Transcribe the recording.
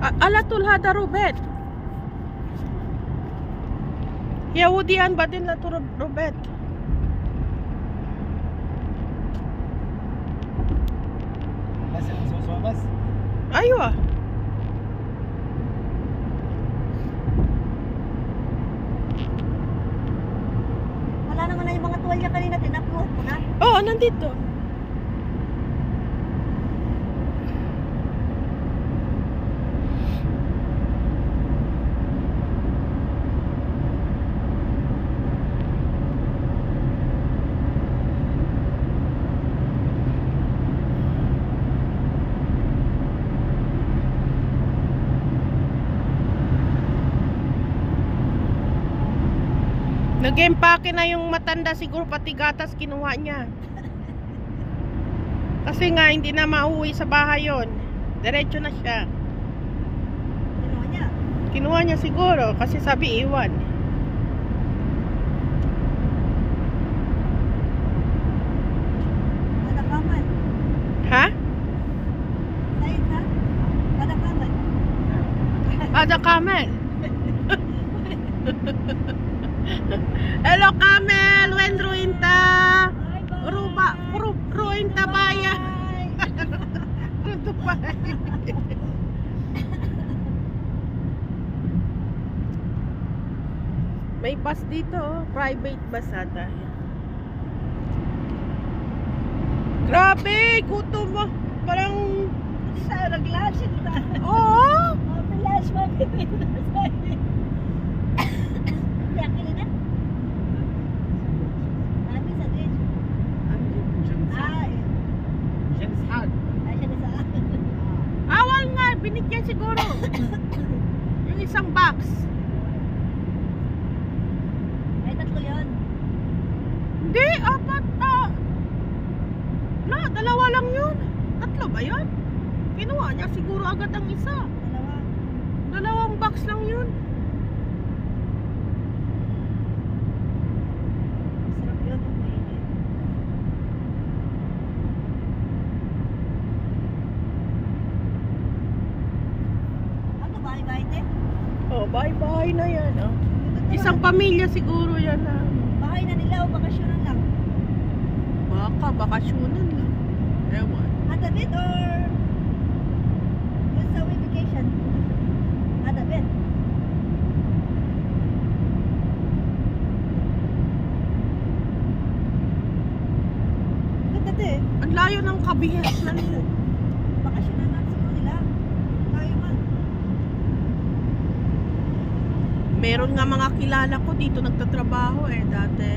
على طول هذا روبيت يهوديان بعدين لا طول روبيت. بس بس ايوه Wala naman na yung mga tuwalya kanina, tinakuha mo na. oh nandito. Nag-empake na yung matanda, siguro pati gatas kinuha niya. Kasi nga hindi na mauwi sa bahay yon. Diretso na siya. Kinuha niya. Kinuha niya siguro kasi sabi iwan. Kadakaman. Ha? Said ha? Kadakaman. Ada Kamel. Hello Kamel, when ruinta? Ruinta baya. May bus dito, oh. Private bus ata. Grabe, gutom mo. Parang Hindi tayo nag-lunch. oo. Lunch mo. Yakin na? Ano sa dish? Ah, James Hard. ay siya na sa Awal nga, binigyan siguro. Yung isang box. Ay, tatlo yun. Hindi, apat na. Na, dalawa lang yun. Tatlo ba yun? Kinuha niya siguro agad ang isa. Dalawa. Dalawang box lang yun. Sarap yun. Mainit. Ano ba? Ibait eh? Oh, bye-bye na yan. Oh. Isang pamilya siguro yan. Ah. Bahay na nila o bakasyonan lang? Baka, bakasyonan lang. Ewan. Adabit or just a vacation? Adabit. Ganda din. Ang layo ng kabihas na nila. Bakasyonan lang siguro nila. Layo man. Meron nga mga kilala ko dito nagtatrabaho eh dati.